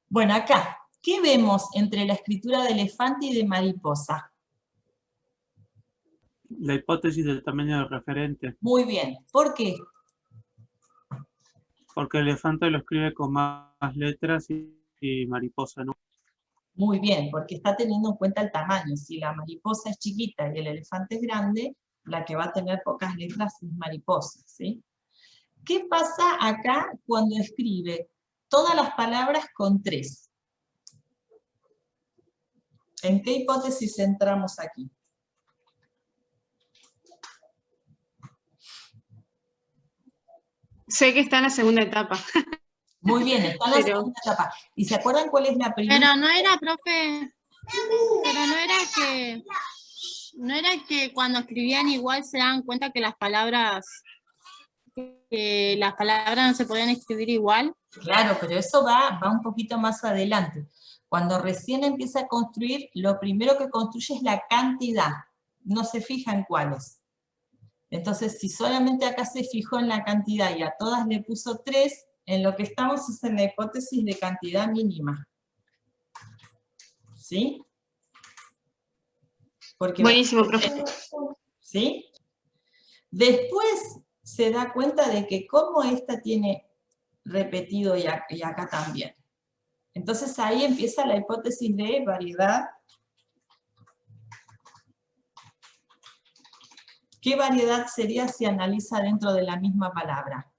Bueno, acá, ¿qué vemos entre la escritura de elefante y de mariposa? La hipótesis del tamaño del referente, Muy bien. ¿Por qué? porque el elefante lo escribe con más letras y mariposa no. Muy bien, porque está teniendo en cuenta el tamaño. Si la mariposa es chiquita y el elefante es grande, la que va a tener pocas letras es mariposa, ¿sí? ¿Qué pasa acá cuando escribe todas las palabras con 3? ¿En qué hipótesis entramos aquí? Sé que está en la segunda etapa. Muy bien, está en la segunda etapa. ¿Y se acuerdan cuál es la primera? Pero no era, profe, pero no era que cuando escribían igual se daban cuenta que las palabras no se podían escribir igual. Claro, pero eso va un poquito más adelante. Cuando recién empieza a construir, lo primero que construye es la cantidad, no se fija en cuáles. Entonces, si solamente acá se fijó en la cantidad y a todas le puso 3, en lo que estamos es en la hipótesis de cantidad mínima. ¿Sí? Porque buenísimo, profe. ¿Sí? Después se da cuenta de que como esta tiene repetido y acá también. Entonces ahí empieza la hipótesis de variedad. ¿Qué variedad sería si analiza dentro de la misma palabra?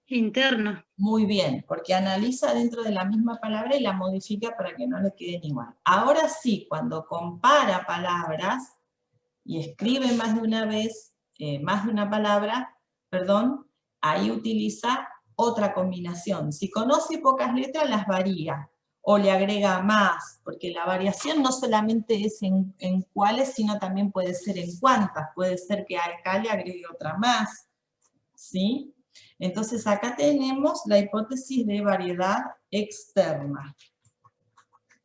Interna. Muy bien, porque analiza dentro de la misma palabra y la modifica para que no le queden igual. Ahora sí, cuando compara palabras y escribe más de una vez, más de una palabra, perdón, ahí utiliza otra combinación. Si conoce pocas letras, las varía, o le agrega más, porque la variación no solamente es en cuáles, sino también puede ser en cuántas. Puede ser que acá le agregue otra más, ¿sí? Entonces acá tenemos la hipótesis de variedad externa,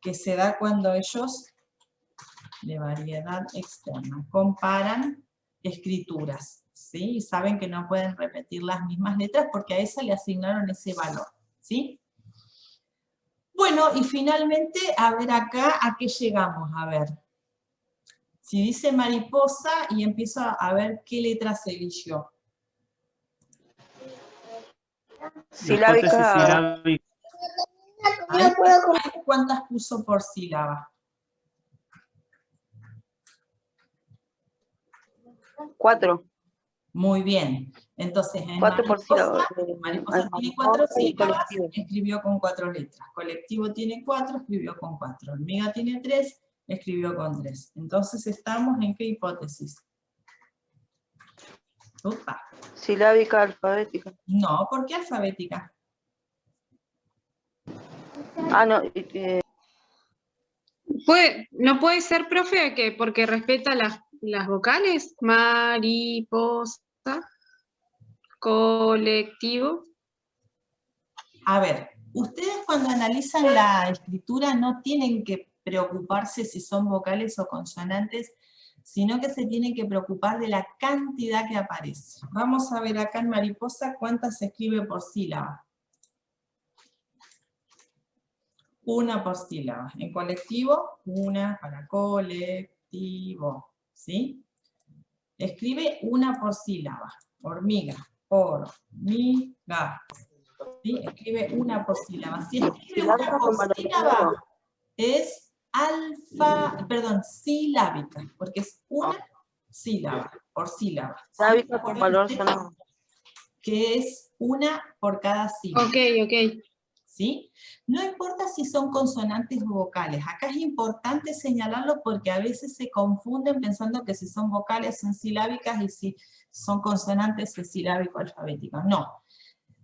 que se da cuando ellos, de variedad externa, comparan escrituras, ¿sí? Y saben que no pueden repetir las mismas letras porque a esa le asignaron ese valor, ¿sí? Bueno, y finalmente, a ver acá, ¿a qué llegamos? A ver. Si dice mariposa y empiezo a ver qué letra se eligió. Silábica. Ahí, ¿cuántas puso por sílaba? 4. Muy bien. Entonces, en 4 por sílaba. mariposa tiene 4 sílabas, escribió con 4 letras. Colectivo tiene 4, escribió con 4. Hormiga tiene 3, escribió con 3. Entonces, ¿estamos en qué hipótesis? Upa. Silábica alfabética. No, ¿por qué alfabética? Ah, no. ¿No puede ser, profe, que porque respeta las vocales? Mariposa, colectivo. A ver, ustedes cuando analizan la escritura no tienen que preocuparse si son vocales o consonantes, sino que se tienen que preocupar de la cantidad que aparece. Vamos a ver acá en mariposa cuántas se escribe por sílaba. Una por sílaba. En colectivo, una para colectivo. ¿Sí? Escribe una por sílaba. Hormiga, hormiga. ¿Sí? Escribe una por sílaba. Si escribe una por sílaba, es silábica, porque es una sílaba, por sílaba. Silábica con valor sonoro. Que es una por cada sílaba. Ok. ¿Sí? No importa si son consonantes o vocales, acá es importante señalarlo porque a veces se confunden pensando que si son vocales son silábicas y si son consonantes es silábico alfabético. No.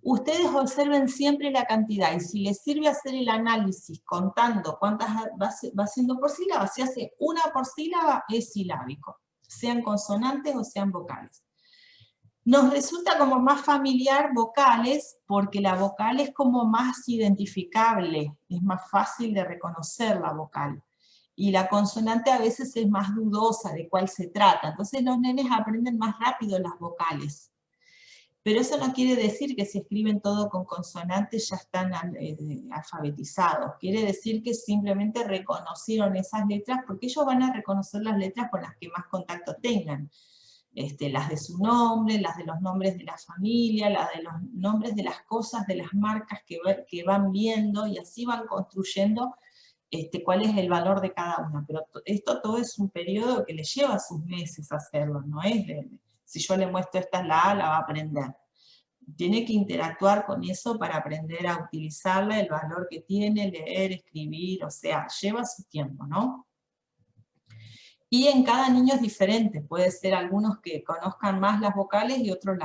Ustedes observen siempre la cantidad y si les sirve hacer el análisis contando cuántas va haciendo por sílaba, si hace una por sílaba es silábico, sean consonantes o sean vocales. Nos resulta como más familiar vocales, porque la vocal es como más identificable, es más fácil de reconocer la vocal. Y la consonante a veces es más dudosa de cuál se trata, entonces los nenes aprenden más rápido las vocales. Pero eso no quiere decir que si escriben todo con consonantes ya están alfabetizados. Quiere decir que simplemente reconocieron esas letras, porque ellos van a reconocer las letras con las que más contacto tengan. Las de su nombre, las de los nombres de la familia, las de los nombres de las cosas, de las marcas que van viendo, y así van construyendo cuál es el valor de cada una. Pero esto todo es un periodo que le lleva sus meses hacerlo, no es si yo le muestro esta es la A, la va a aprender. Tiene que interactuar con eso para aprender a utilizarla, el valor que tiene, leer, escribir, o sea, lleva su tiempo, ¿no? Y en cada niño es diferente, puede ser algunos que conozcan más las vocales y otros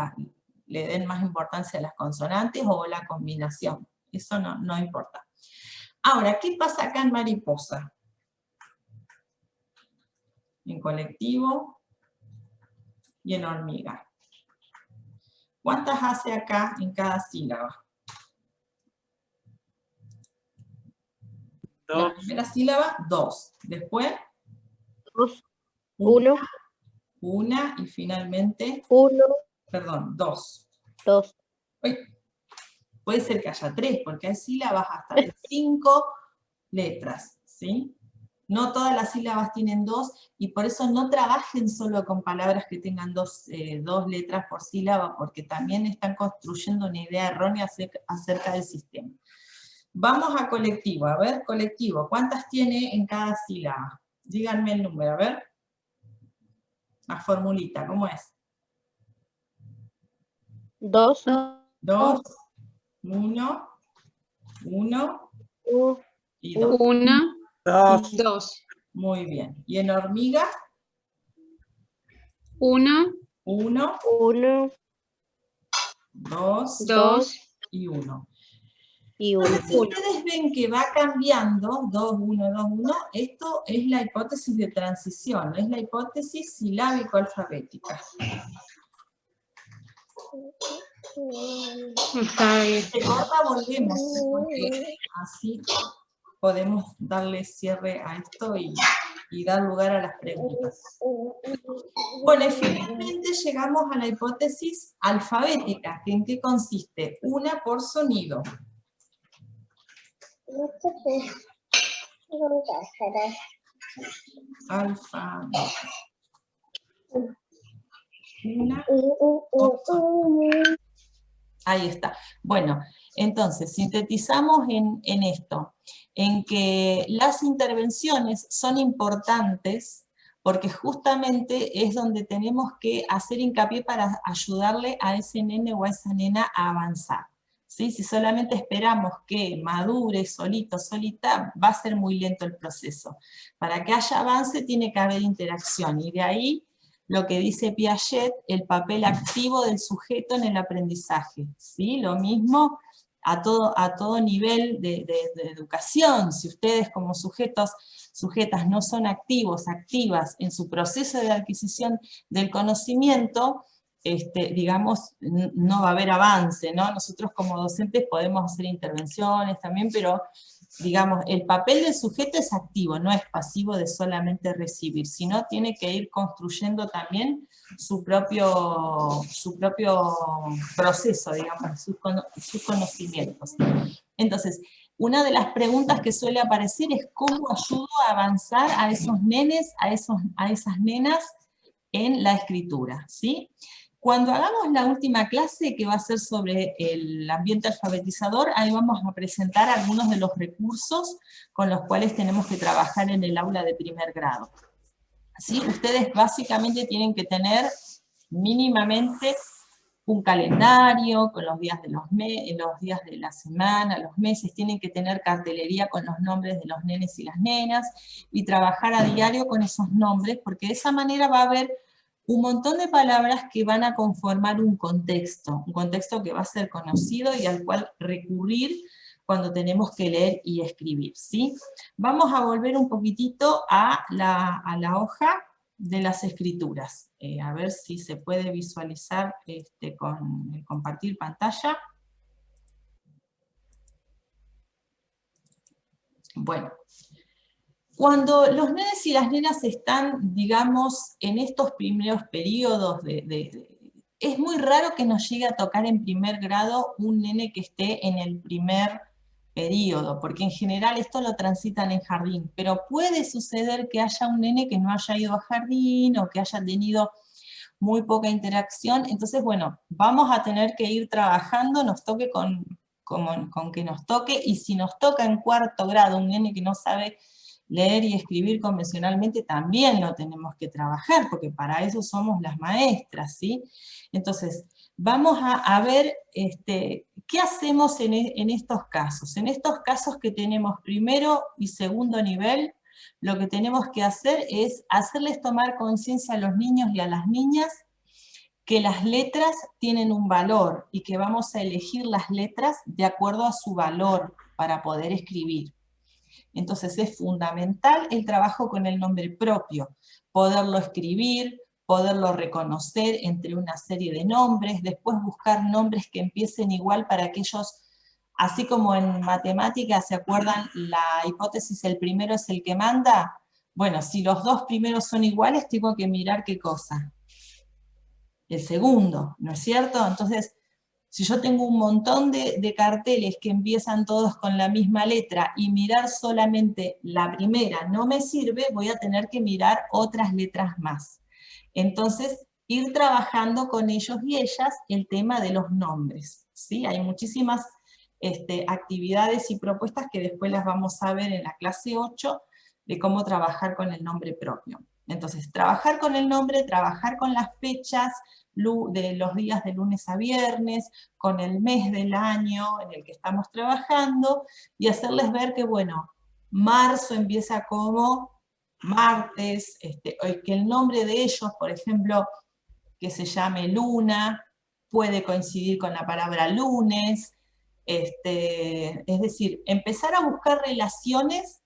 le den más importancia a las consonantes o la combinación, eso no importa. Ahora, ¿qué pasa acá en mariposa? En colectivo y en hormiga. ¿Cuántas hace acá en cada sílaba? La 2, primera sílaba, 2. Después, 2, 1, una, y finalmente, 1, perdón, 2. 2. Puede ser que haya 3, porque hay sílabas hasta de 5 letras, ¿sí? No todas las sílabas tienen 2, y por eso no trabajen solo con palabras que tengan 2 letras por sílaba, porque también están construyendo una idea errónea acerca del sistema. Vamos a colectivo, a ver, colectivo, ¿cuántas tiene en cada sílaba? Díganme el número, a ver. La formulita, ¿cómo es? 2, 2, 1, 1 y 2. 1, 2, 2. Muy bien. ¿Y en hormiga? 1, 1, 1, 2 2 y 1. y 1. Entonces, si ustedes ven que va cambiando, 2, 1, 2, 1, esto es la hipótesis de transición, es la hipótesis silábico-alfabética. Está bien. Se corta, volvemos, porque así podemos darle cierre a esto y dar lugar a las preguntas. Bueno, y finalmente llegamos a la hipótesis alfabética, que ¿en qué consiste? Una por sonido. Alfabética. Una por sonido. Ahí está. Bueno, entonces, sintetizamos en esto, en que las intervenciones son importantes porque justamente es donde tenemos que hacer hincapié para ayudarle a ese nene o a esa nena a avanzar. ¿Sí? Si solamente esperamos que madure solito, solita, va a ser muy lento el proceso. Para que haya avance tiene que haber interacción, y de ahí lo que dice Piaget, el papel activo del sujeto en el aprendizaje. ¿Sí? Lo mismo a todo nivel de educación. Si ustedes como sujetas no son activos, activas en su proceso de adquisición del conocimiento, digamos, no va a haber avance, ¿no? Nosotros como docentes podemos hacer intervenciones también, pero digamos, el papel del sujeto es activo, no es pasivo de solamente recibir, sino tiene que ir construyendo también su propio proceso, digamos, sus conocimientos. Entonces, una de las preguntas que suele aparecer es cómo ayudo a avanzar a esos nenes, a esas nenas en la escritura, ¿sí? Cuando hagamos la última clase, que va a ser sobre el ambiente alfabetizador, ahí vamos a presentar algunos de los recursos con los cuales tenemos que trabajar en el aula de primer grado. ¿Sí? Ustedes básicamente tienen que tener mínimamente un calendario con los días de la semana, los meses, tienen que tener cartelería con los nombres de los nenes y las nenas, y trabajar a diario con esos nombres, porque de esa manera va a haber un montón de palabras que van a conformar un contexto que va a ser conocido y al cual recurrir cuando tenemos que leer y escribir, ¿sí? Vamos a volver un poquitito a la hoja de las escrituras. A ver si se puede visualizar con el compartir pantalla. Bueno. Cuando los nenes y las nenas están, digamos, en estos primeros periodos es muy raro que nos llegue a tocar en primer grado un nene que esté en el primer periodo, porque en general esto lo transitan en jardín, pero puede suceder que haya un nene que no haya ido a jardín o que haya tenido muy poca interacción. Entonces, bueno, vamos a tener que ir trabajando, nos toque con que nos toque, y si nos toca en cuarto grado un nene que no sabe leer y escribir convencionalmente, también lo tenemos que trabajar, porque para eso somos las maestras, ¿sí? Entonces, vamos a ver qué hacemos en estos casos. En estos casos que tenemos primero y segundo nivel, lo que tenemos que hacer es hacerles tomar conciencia a los niños y a las niñas que las letras tienen un valor y que vamos a elegir las letras de acuerdo a su valor para poder escribir. Entonces es fundamental el trabajo con el nombre propio, poderlo escribir, poderlo reconocer entre una serie de nombres, después buscar nombres que empiecen igual para que ellos, así como en matemáticas, ¿se acuerdan la hipótesis el primero es el que manda? Bueno, si los dos primeros son iguales, tengo que mirar qué cosa. El segundo, ¿no es cierto? Entonces, si yo tengo un montón de carteles que empiezan todos con la misma letra y mirar solamente la primera no me sirve, voy a tener que mirar otras letras más. Entonces, ir trabajando con ellos y ellas el tema de los nombres, ¿sí? Hay muchísimas actividades y propuestas que después las vamos a ver en la clase 8 de cómo trabajar con el nombre propio. Entonces, trabajar con el nombre, trabajar con las fechas de los días de lunes a viernes, con el mes del año en el que estamos trabajando, y hacerles ver que, bueno, marzo empieza como martes, que el nombre de ellos, por ejemplo, que se llame Luna, puede coincidir con la palabra lunes, es decir, empezar a buscar relaciones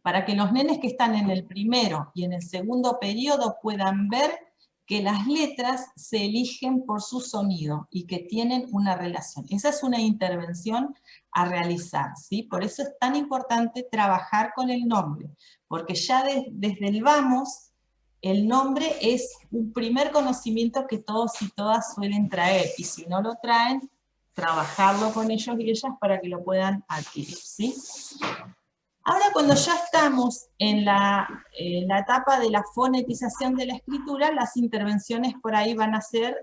para que los nenes que están en el primero y en el segundo periodo puedan ver que las letras se eligen por su sonido y que tienen una relación. Esa es una intervención a realizar, ¿sí? Por eso es tan importante trabajar con el nombre, porque ya desde el vamos, el nombre es un primer conocimiento que todos y todas suelen traer, y si no lo traen, trabajarlo con ellos y ellas para que lo puedan adquirir, ¿sí? Ahora, cuando ya estamos en la etapa de la fonetización de la escritura, las intervenciones por ahí van a ser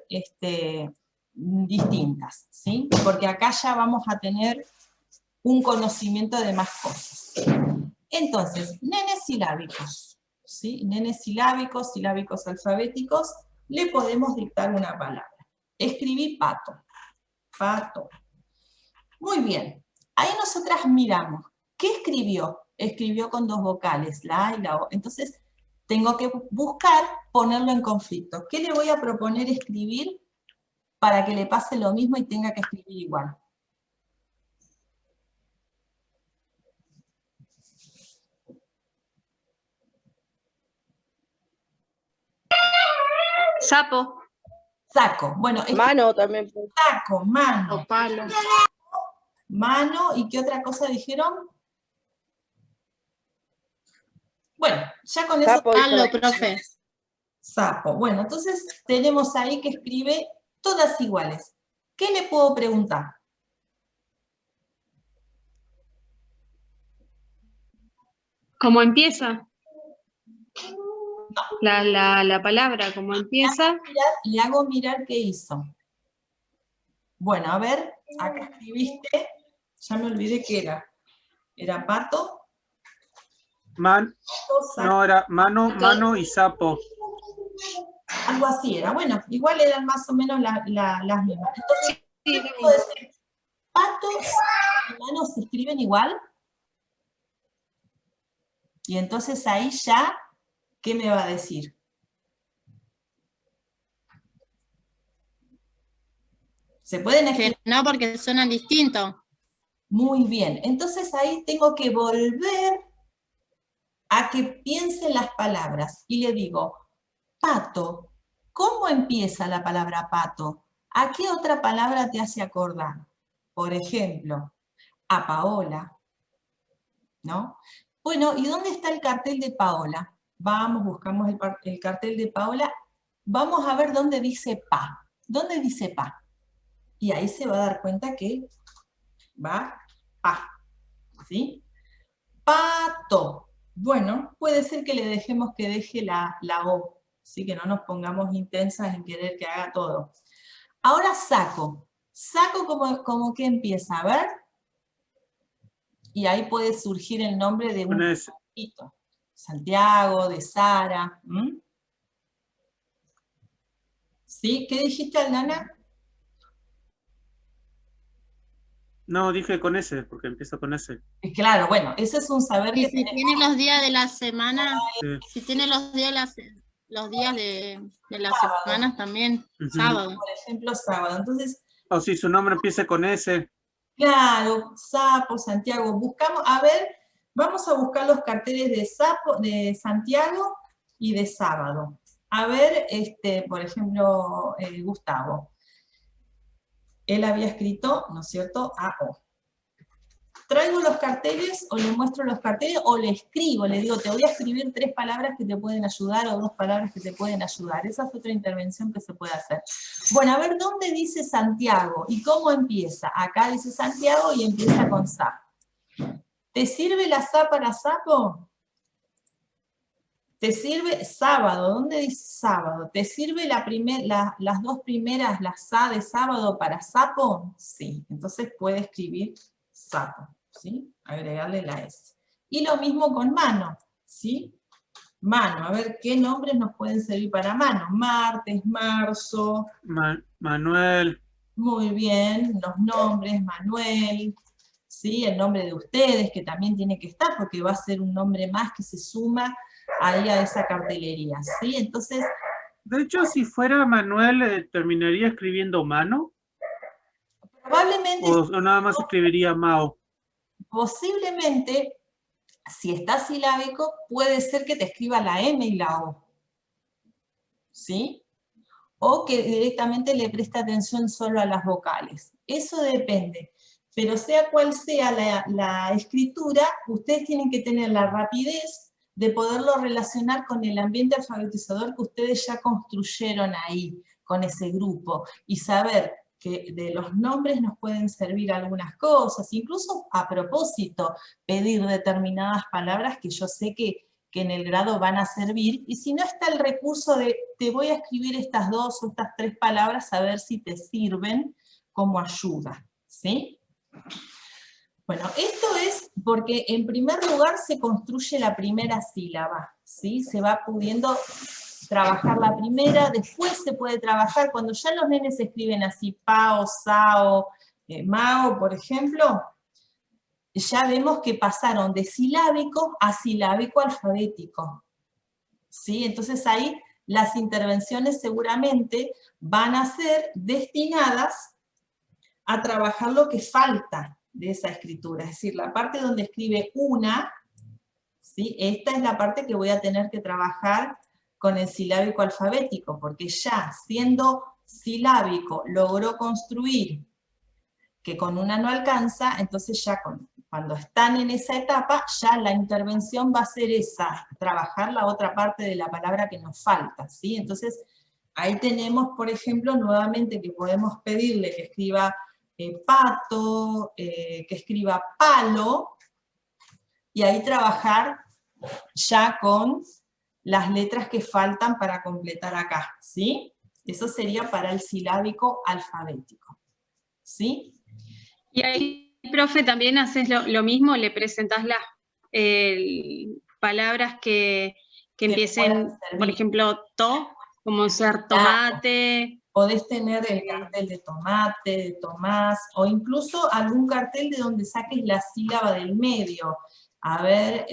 distintas, ¿sí? Porque acá ya vamos a tener un conocimiento de más cosas. Entonces, nenes silábicos, ¿sí? Nenes silábicos, silábicos alfabéticos, le podemos dictar una palabra. Escribí pato, pato. Muy bien, ahí nosotras miramos. ¿Qué escribió? Escribió con dos vocales, la A y la O. Entonces, tengo que buscar ponerlo en conflicto. ¿Qué le voy a proponer escribir para que le pase lo mismo y tenga que escribir igual? Sapo. Saco. Bueno, Mano también. saco, mano. O palo. Mano, ¿y qué otra cosa dijeron? Bueno, ya con eso... Sapo, Palo, profe. Sapo. Bueno, entonces tenemos ahí que escribe todas iguales. ¿Qué le puedo preguntar? ¿Cómo empieza? La palabra, ¿cómo empieza? Le hago mirar qué hizo. Bueno, a ver, acá escribiste, ya me olvidé qué era. ¿Era pato? No, era mano y sapo. Algo así era. Bueno, igual eran más o menos las mismas. Entonces, Sí, ¿qué puedo decir? ¿Pato y mano se escriben igual? Y entonces ahí ya, ¿qué me va a decir? ¿Se pueden escribir? Que no, porque suenan distintos. Muy bien. Entonces ahí tengo que volver a que piensen las palabras. Y le digo, pato, ¿cómo empieza la palabra pato? ¿A qué otra palabra te hace acordar? Por ejemplo, a Paola, ¿no? Bueno, ¿y dónde está el cartel de Paola? Vamos, buscamos el cartel de Paola. vamos a ver dónde dice pa. ¿Dónde dice pa? Y ahí se va a dar cuenta que va pa, ¿sí? Pato. Bueno, puede ser que le dejemos que deje la O, ¿sí? Que no nos pongamos intensas en querer que haga todo. Ahora saco. Saco como que empieza, a ver. Y ahí puede surgir el nombre de un Con ese. poquito. Santiago, de Sara. ¿Sí? ¿Qué dijiste, Aldana? No, dije con ese, porque empieza con ese. Claro, bueno, ese es un saber Y que si tiene los días de la semana, Sí. si tiene los días de las semanas también, Ujú. sábado. por ejemplo, sábado. Entonces, O si su nombre empieza con ese. claro, Sapo, Santiago, buscamos, a ver, vamos a buscar los carteles de Sapo, de Santiago y de sábado. A ver, por ejemplo, Gustavo. Él había escrito, ¿no es cierto?, AO. Traigo los carteles, o le muestro los carteles, o le escribo, le digo, te voy a escribir 3 palabras que te pueden ayudar, o 2 palabras que te pueden ayudar. Esa es otra intervención que se puede hacer. Bueno, a ver, ¿dónde dice Santiago? ¿Y cómo empieza? Acá dice Santiago y empieza con Sa. ¿Te sirve la Sa para sapo? ¿Te sirve sábado? ¿Dónde dice sábado? ¿Te sirve las 2 primeras, la Sa de sábado para sapo? Sí, entonces puede escribir sapo, ¿sí? Agregarle la S. Y lo mismo con mano, ¿sí? Mano, a ver qué nombres nos pueden servir para mano. Martes, marzo. Manuel. Muy bien, los nombres, Manuel, ¿sí? El nombre de ustedes, que también tiene que estar, porque va a ser un nombre más que se suma ahí a esa cartelería, ¿sí? Entonces... De hecho, si fuera Manuel, terminaría escribiendo Mano. Probablemente... O nada más escribiría Mao. Posiblemente, si está silábico, puede ser que te escriba la M y la O, ¿sí? O que directamente le preste atención solo a las vocales. Eso depende. Pero sea cual sea la escritura, ustedes tienen que tener la rapidez de poderlo relacionar con el ambiente alfabetizador que ustedes ya construyeron ahí, con ese grupo, y saber que de los nombres nos pueden servir algunas cosas, incluso a propósito, pedir determinadas palabras que yo sé que en el grado van a servir, y si no está el recurso de te voy a escribir estas 2 o estas 3 palabras a ver si te sirven como ayuda, ¿sí? Bueno, esto es porque en primer lugar se construye la primera sílaba, ¿sí? Se va pudiendo trabajar la primera, después se puede trabajar, cuando ya los nenes escriben así, pao, sao, mao, por ejemplo, ya vemos que pasaron de silábico a silábico alfabético, ¿sí? Entonces ahí las intervenciones seguramente van a ser destinadas a trabajar lo que falta de esa escritura, es decir, la parte donde escribe una, ¿sí? Esta es la parte que voy a tener que trabajar con el silábico alfabético, porque ya siendo silábico logró construir que con una no alcanza, entonces ya cuando están en esa etapa, ya la intervención va a ser esa, trabajar la otra parte de la palabra que nos falta, ¿sí? Entonces, ahí tenemos, por ejemplo, nuevamente que podemos pedirle que escriba pato, que escriba palo, y ahí trabajar ya con las letras que faltan para completar acá, ¿sí? Eso sería para el silábico alfabético, ¿sí? Y ahí, profe, también haces lo mismo, le presentás las palabras que empiecen, por ejemplo, to, como ser tomate. Podés tener el cartel de tomate, de Tomás, o incluso algún cartel de donde saques la sílaba del medio. A ver,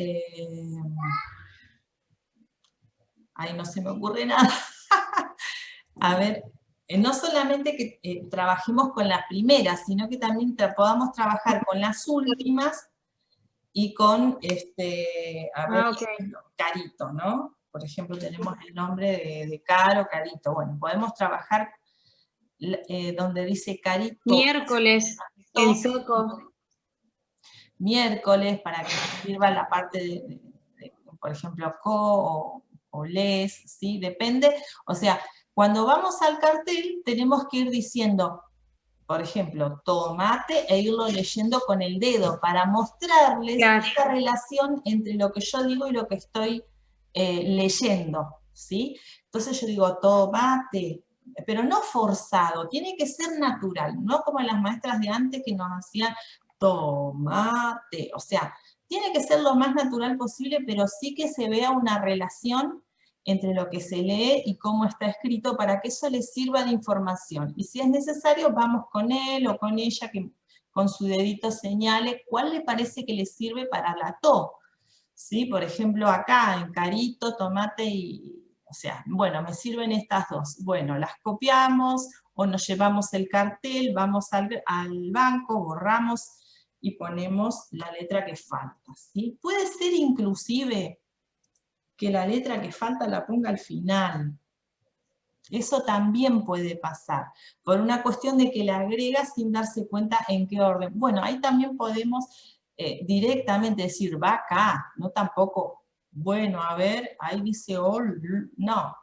ahí no se me ocurre nada. A ver, no solamente que trabajemos con las primeras, sino que también podamos trabajar con las últimas y con, a ver, Okay. Carito, ¿no? Por ejemplo, tenemos el nombre de Caro, Carito. Bueno, podemos trabajar donde dice Carito. Miércoles, en seco. Miércoles, para que nos sirva la parte de por ejemplo, co o les, ¿sí? Depende, o sea, Cuando vamos al cartel, tenemos que ir diciendo, por ejemplo, tomate, e irlo leyendo con el dedo, para mostrarles Claro. esta relación entre lo que yo digo y lo que estoy leyendo, ¿sí? Entonces yo digo, tomate, pero no forzado, tiene que ser natural, no como las maestras de antes que nos hacían tomate, o sea, tiene que ser lo más natural posible, pero sí que se vea una relación entre lo que se lee y cómo está escrito para que eso les sirva de información. Y si es necesario, vamos con él o con ella que con su dedito señale cuál le parece que le sirve para la to. ¿Sí? Por ejemplo, acá en carito, tomate y... O sea, bueno, me sirven estas dos. Bueno, las copiamos o nos llevamos el cartel, vamos al banco, borramos y ponemos la letra que falta. ¿Sí? Puede ser inclusive que la letra que falta la ponga al final. Eso también puede pasar, por una cuestión de que la agrega sin darse cuenta en qué orden. Bueno, ahí también podemos directamente decir, va acá, no tampoco, bueno, a ver, ahí dice all, no,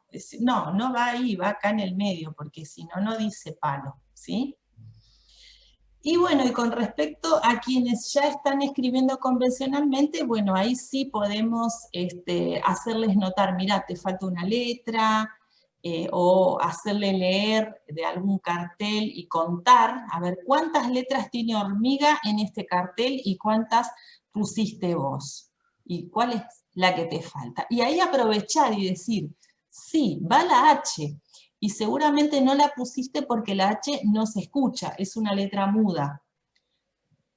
no va ahí, va acá en el medio, porque si no, no dice palo, ¿sí? Y bueno, y con respecto a quienes ya están escribiendo convencionalmente, bueno, ahí sí podemos hacerles notar, mira, te falta una letra, o hacerle leer de algún cartel y contar, a ver, ¿cuántas letras tiene hormiga en este cartel y cuántas pusiste vos? ¿Y cuál es la que te falta? Y ahí aprovechar y decir, sí, va la H, y seguramente no la pusiste porque la H no se escucha, es una letra muda.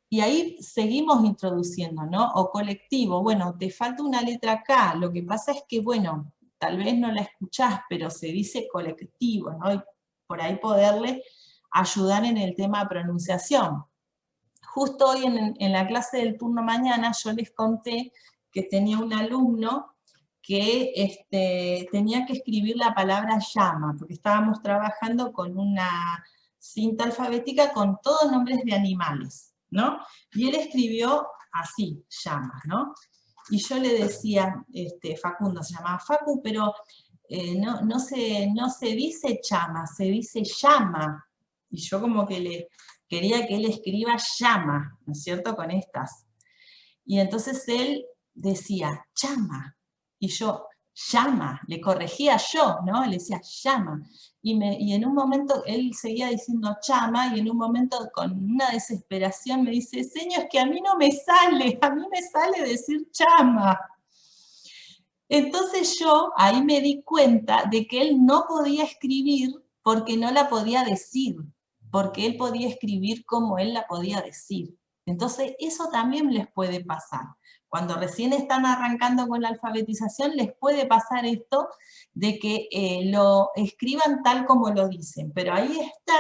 Y ahí seguimos introduciendo, ¿no? O colectivo, bueno, te falta una letra acá, lo que pasa es que, bueno, tal vez no la escuchás, pero se dice colectivo, ¿no? Y por ahí poderle ayudar en el tema de pronunciación. Justo hoy en la clase del turno mañana yo les conté que tenía un alumno que tenía que escribir la palabra llama, porque estábamos trabajando con una cinta alfabética con todos nombres de animales, ¿no? Y él escribió así, llama, ¿no? Y yo le decía, Facundo se llamaba Facu, pero no se dice chama, se dice llama. Y yo como que quería que él escriba llama, ¿no es cierto?, con estas. Y entonces él decía, chama, y yo, llama, le corregía yo, ¿no? Le decía, llama. Y en un momento él seguía diciendo chama, y en un momento con una desesperación me dice, señor, es que a mí no me sale, a mí me sale decir chama. Entonces yo ahí me di cuenta de que él no podía escribir porque no la podía decir, porque él podía escribir como él la podía decir. Entonces eso también les puede pasar. Cuando recién están arrancando con la alfabetización, les puede pasar esto de que lo escriban tal como lo dicen, pero ahí está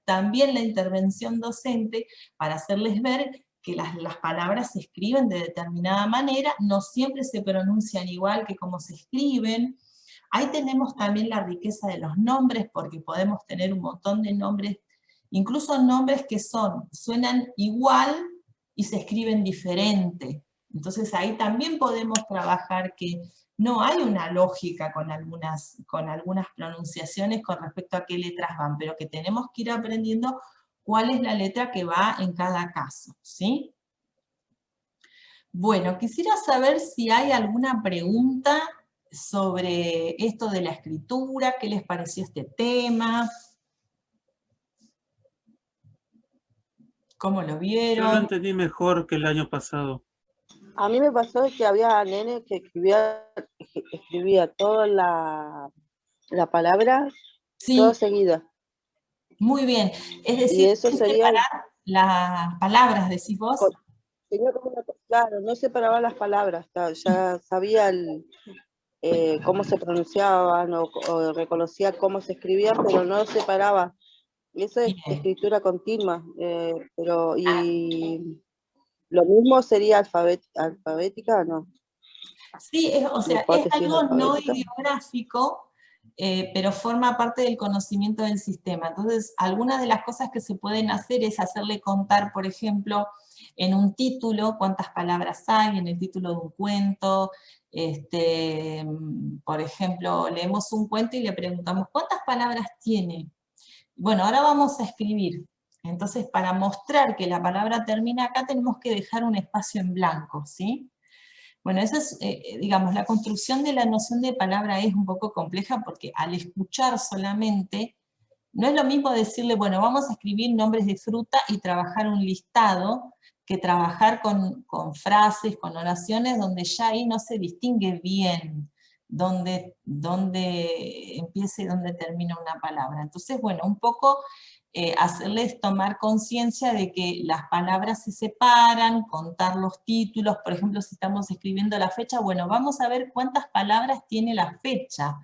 también la intervención docente para hacerles ver que las palabras se escriben de determinada manera, no siempre se pronuncian igual que como se escriben. Ahí tenemos también la riqueza de los nombres, porque podemos tener un montón de nombres, incluso nombres que suenan igual y se escriben diferente. Entonces ahí también podemos trabajar que no hay una lógica con algunas pronunciaciones con respecto a qué letras van, pero que tenemos que ir aprendiendo cuál es la letra que va en cada caso, ¿sí? Bueno, quisiera saber si hay alguna pregunta sobre esto de la escritura, qué les pareció este tema, cómo lo Yo lo vieron. entendí mejor que el año pasado. A mí me pasó que había nenes que escribía toda la palabra, Sí, todo seguida. muy bien. Es Y decir, eso sin sería, separar las palabras, decís vos. tenía como claro, no separaba las palabras, ya sabía cómo se pronunciaban o reconocía cómo se escribían, pero no separaba. Eso es Bien. escritura continua, y lo mismo sería alfabética, ¿no? Sí, o sea, es Hipótesis algo no alfabética. ideográfico, pero forma parte del conocimiento del sistema. Entonces, algunas de las cosas que se pueden hacer es hacerle contar, por ejemplo, en un título cuántas palabras hay, en el título de un cuento. Por ejemplo, leemos un cuento y le preguntamos, ¿cuántas palabras tiene? Bueno, ahora vamos a escribir. Entonces, para mostrar que la palabra termina acá, tenemos que dejar un espacio en blanco, ¿sí? Bueno, esa es, digamos, la construcción de la noción de palabra es un poco compleja porque al escuchar solamente, no es lo mismo decirle, bueno, vamos a escribir nombres de fruta y trabajar un listado, que trabajar con frases, con oraciones, donde ya ahí no se distingue bien dónde empieza y dónde termina una palabra. Entonces, bueno, un poco hacerles tomar conciencia de que las palabras se separan, contar los títulos, por ejemplo, si estamos escribiendo la fecha, bueno, vamos a ver cuántas palabras tiene la fecha,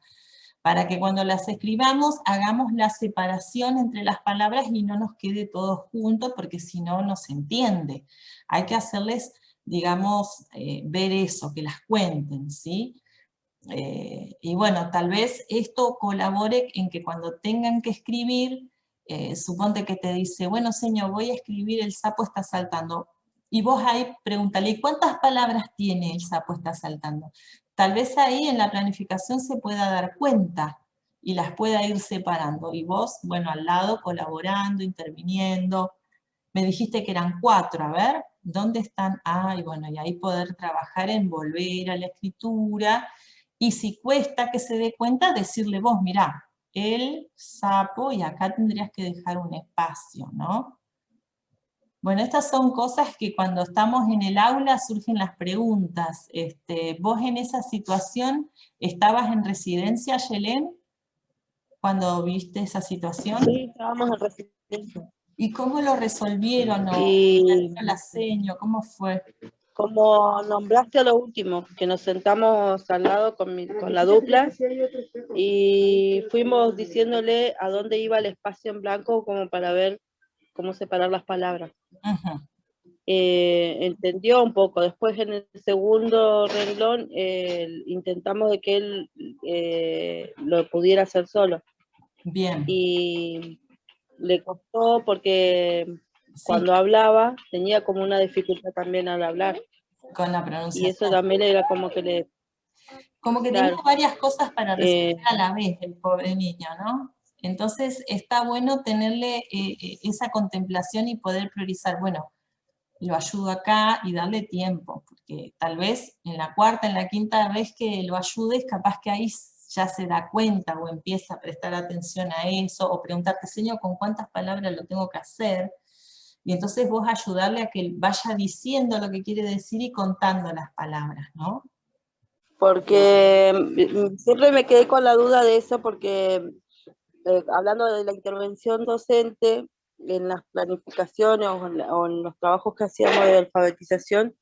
para que cuando las escribamos hagamos la separación entre las palabras y no nos quede todo junto, porque si no, no se entiende. Hay que hacerles, digamos, ver eso, que las cuenten, ¿sí? Y bueno, tal vez esto colabore en que cuando tengan que escribir, suponte que te dice, bueno señor, voy a escribir el sapo está saltando, y vos ahí pregúntale, ¿cuántas palabras tiene el sapo está saltando? Tal vez ahí en la planificación se pueda dar cuenta, y las pueda ir separando, y vos, bueno, al lado colaborando, interviniendo. Me dijiste que eran 4, a ver, ¿dónde están? Ah, y bueno, y ahí poder trabajar en volver a la escritura, y si cuesta que se dé cuenta, decirle vos, mirá, el sapo, y acá tendrías que dejar un espacio, ¿no? Bueno, estas son cosas que cuando estamos en el aula surgen las preguntas. ¿Vos en esa situación estabas en residencia, Yelén, cuando viste esa situación? Sí, estábamos en residencia. ¿Y cómo lo resolvieron? ¿O Y la seño? ¿Cómo fue? como nombraste a lo último, que nos sentamos al lado con la dupla y fuimos diciéndole a dónde iba el espacio en blanco como para ver cómo separar las palabras. Ujú. Entendió un poco. Después en el segundo renglón intentamos de que él lo pudiera hacer solo. Bien. Y le costó porque Sí, cuando hablaba tenía como una dificultad también al hablar. con la Y pronunciación. eso también era como que le... Como que Claro. tenía varias cosas para resolver a la vez el pobre niño, ¿no? Entonces está bueno tenerle esa contemplación y poder priorizar, bueno, lo ayudo acá y darle tiempo, porque tal vez en la cuarta, en la quinta vez que lo ayudes, capaz que ahí ya se da cuenta o empieza a prestar atención a eso, o preguntarte, señor, ¿con cuántas palabras lo tengo que hacer? Y entonces vos ayudarle a que vaya diciendo lo que quiere decir y contando las palabras, ¿no? Porque siempre me quedé con la duda de eso, porque hablando de la intervención docente, en las planificaciones o en los trabajos que hacíamos de alfabetización,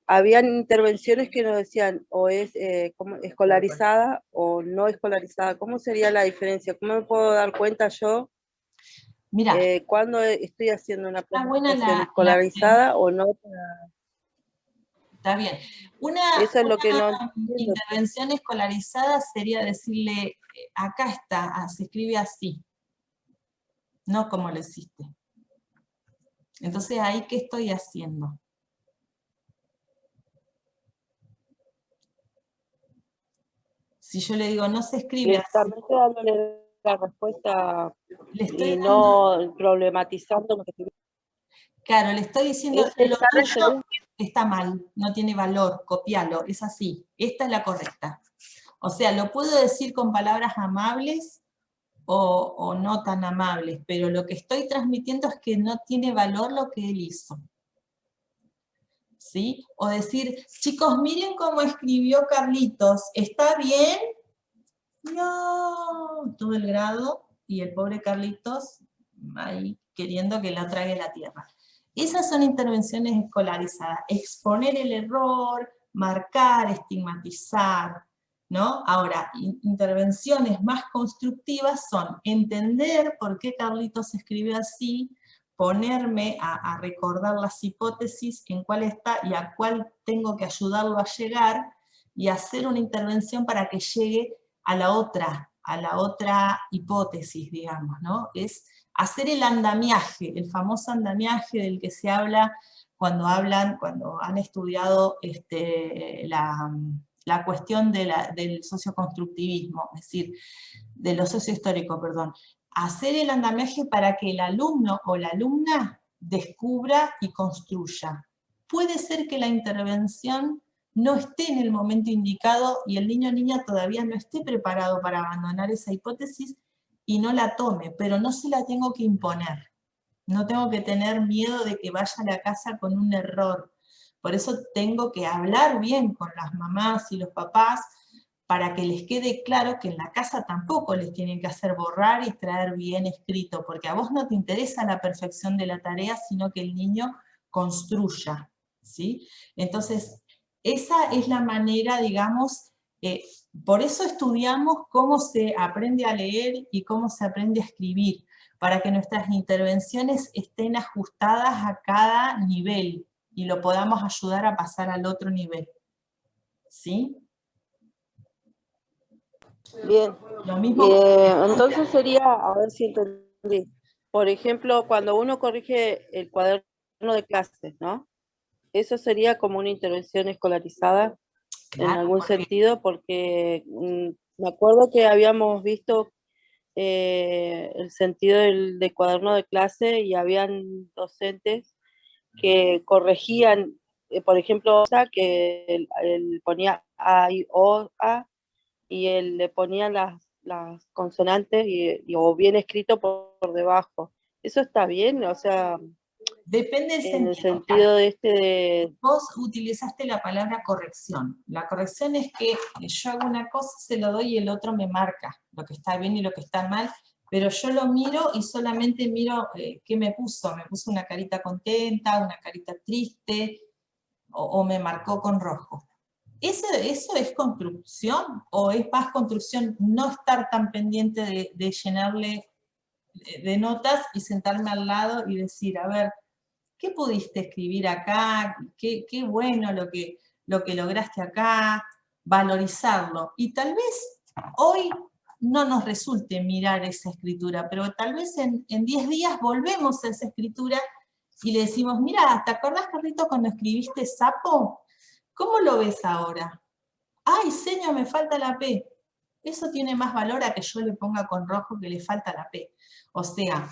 habían intervenciones que nos decían o es como escolarizada o no escolarizada. ¿Cómo sería la diferencia? ¿Cómo me puedo dar cuenta yo Mira, cuando estoy haciendo una está buena planificación la escolarizada o no? está bien. Eso es lo que no Una entiendo. intervención escolarizada sería decirle, acá está, se escribe así, no como lo hiciste. Entonces, ¿ahí qué estoy haciendo? Si yo le digo, no se escribe así, Directamente dándole la respuesta le estoy y dando, no problematizando lo que tiene. claro, le estoy diciendo, Es lo darle tuyo según. está mal, no tiene valor, copialo, es así, esta es la correcta. O sea, lo puedo decir con palabras amables o no tan amables, pero lo que estoy transmitiendo es que no tiene valor lo que él hizo. ¿Sí? O decir, chicos, miren cómo escribió Carlitos, ¿está bien? No, todo el grado, y el pobre Carlitos ahí queriendo que la trague la tierra. Esas son intervenciones escolarizadas, exponer el error, marcar, estigmatizar, ¿no? Ahora, intervenciones más constructivas son entender por qué Carlitos escribe así, ponerme a recordar las hipótesis, en cuál está y a cuál tengo que ayudarlo a llegar, y hacer una intervención para que llegue a la otra a la otra hipótesis, digamos, ¿no? Es hacer el andamiaje, el famoso andamiaje del que se habla cuando han estudiado la cuestión del socioconstructivismo, es decir, de lo sociohistórico, perdón. Hacer el andamiaje para que el alumno o la alumna descubra y construya. Puede ser que la intervención no esté en el momento indicado y el niño o niña todavía no esté preparado para abandonar esa hipótesis y no la tome, pero no se la tengo que imponer. No tengo que tener miedo de que vaya a la casa con un error. Por eso tengo que hablar bien con las mamás y los papás para que les quede claro que en la casa tampoco les tienen que hacer borrar y traer bien escrito, porque a vos no te interesa la perfección de la tarea, sino que el niño construya, ¿sí? Entonces, esa es la manera, digamos, por eso estudiamos cómo se aprende a leer y cómo se aprende a escribir, para que nuestras intervenciones estén ajustadas a cada nivel y lo podamos ayudar a pasar al otro nivel. ¿Sí? Bien. Lo mismo Entonces sería, a ver si entendí. Por ejemplo, cuando uno corrige el cuaderno de clases, ¿no? Eso sería como una intervención escolarizada en claro, algún porque sentido, porque me acuerdo que habíamos visto el sentido del cuaderno de clase y habían docentes que corregían, por ejemplo, que él ponía A, I, O, A, y él le ponía las consonantes o bien escrito por debajo. ¿Eso está bien? O sea, depende del en el sentido. sentido de de... Vos utilizaste la palabra corrección. La corrección es que yo hago una cosa, se lo doy y el otro me marca lo que está bien y lo que está mal, pero yo lo miro y solamente miro qué me puso. Me puso una carita contenta, una carita triste, o me marcó con rojo. ¿Eso es construcción? ¿O es más construcción no estar tan pendiente de llenarle de notas y sentarme al lado y decir, a ver, ¿qué pudiste escribir acá? ¿Qué bueno lo que lograste acá? Valorizarlo. Y tal vez hoy no nos resulte mirar esa escritura, pero tal vez en 10 días volvemos a esa escritura y le decimos, mira, ¿te acordás, Carlito, cuando escribiste sapo? ¿Cómo lo ves ahora? ¡Ay, señor, me falta la P! Eso tiene más valor a que yo le ponga con rojo que le falta la P. O sea,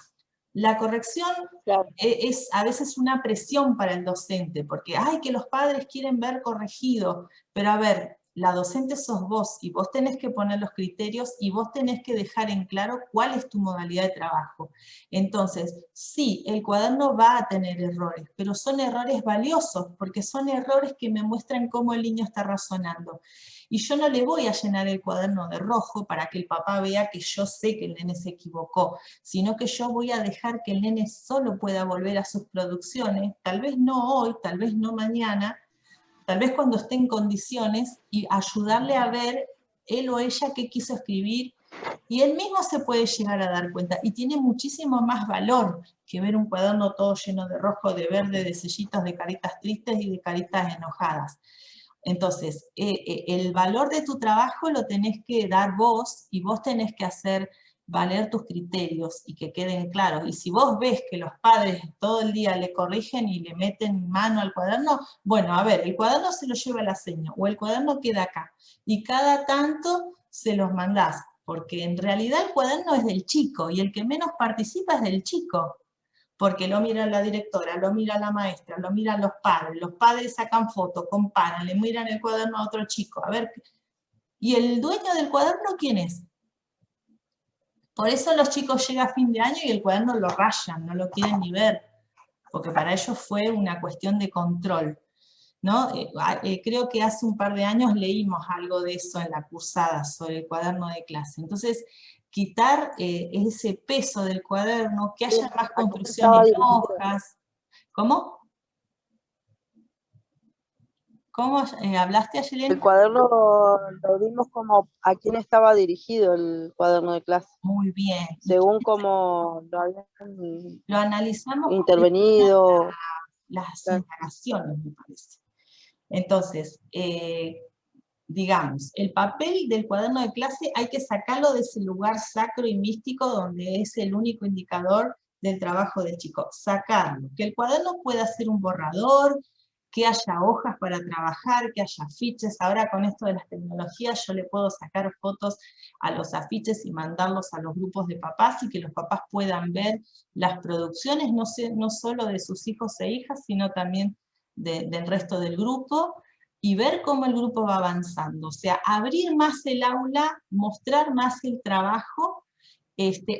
la corrección Claro. es a veces una presión para el docente, porque ¡ay, que los padres quieren ver corregido! Pero a ver, la docente sos vos, y vos tenés que poner los criterios, y vos tenés que dejar en claro cuál es tu modalidad de trabajo. Entonces, sí, el cuaderno va a tener errores, pero son errores valiosos, porque son errores que me muestran cómo el niño está razonando. Y yo no le voy a llenar el cuaderno de rojo para que el papá vea que yo sé que el nene se equivocó, sino que yo voy a dejar que el nene solo pueda volver a sus producciones, tal vez no hoy, tal vez no mañana, tal vez cuando esté en condiciones, y ayudarle a ver él o ella qué quiso escribir, y él mismo se puede llegar a dar cuenta, y tiene muchísimo más valor que ver un cuaderno todo lleno de rojo, de verde, de sellitos, de caritas tristes y de caritas enojadas. Entonces, el valor de tu trabajo lo tenés que dar vos, y vos tenés que hacer valer tus criterios y que queden claros. Y si vos ves que los padres todo el día le corrigen y le meten mano al cuaderno, bueno, a ver, el cuaderno se lo lleva la seño, o el cuaderno queda acá, y cada tanto se los mandás, porque en realidad el cuaderno es del chico, y el que menos participa es del chico, porque lo mira la directora, lo mira la maestra, lo miran los padres sacan fotos, comparan, le miran el cuaderno a otro chico, a ver, ¿y el dueño del cuaderno quién es? Por eso los chicos llegan a fin de año y el cuaderno lo rayan, no lo quieren ni ver, porque para ellos fue una cuestión de control, ¿no? Creo que hace un par de años leímos algo de eso en la cursada, sobre el cuaderno de clase. Entonces, quitar ese peso del cuaderno, que haya más construcción en hojas. ¿Cómo? ¿Cómo hablaste, Ayelén? El cuaderno lo vimos como a quién estaba dirigido el cuaderno de clase, Muy bien. según cómo lo habían Lo analizamos intervenido. las indagaciones, me parece. Entonces, digamos, el papel del cuaderno de clase hay que sacarlo de ese lugar sacro y místico donde es el único indicador del trabajo del chico, sacarlo, que el cuaderno pueda ser un borrador, que haya hojas para trabajar, que haya afiches. Ahora con esto de las tecnologías yo le puedo sacar fotos a los afiches y mandarlos a los grupos de papás y que los papás puedan ver las producciones, no solo de sus hijos e hijas, sino también del resto del grupo, y ver cómo el grupo va avanzando. O sea, abrir más el aula, mostrar más el trabajo,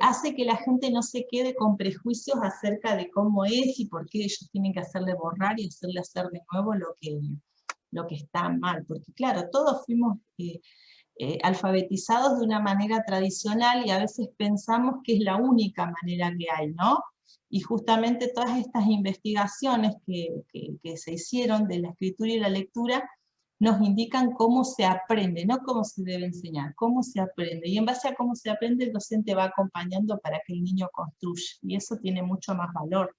hace que la gente no se quede con prejuicios acerca de cómo es y por qué ellos tienen que hacerle borrar y hacerle hacer de nuevo lo que está mal. Porque claro, todos fuimos alfabetizados de una manera tradicional y a veces pensamos que es la única manera que hay, ¿no? Y justamente todas estas investigaciones que se hicieron de la escritura y la lectura nos indican cómo se aprende, no cómo se debe enseñar, cómo se aprende. Y en base a cómo se aprende, el docente va acompañando para que el niño construya. Y eso tiene mucho más valor.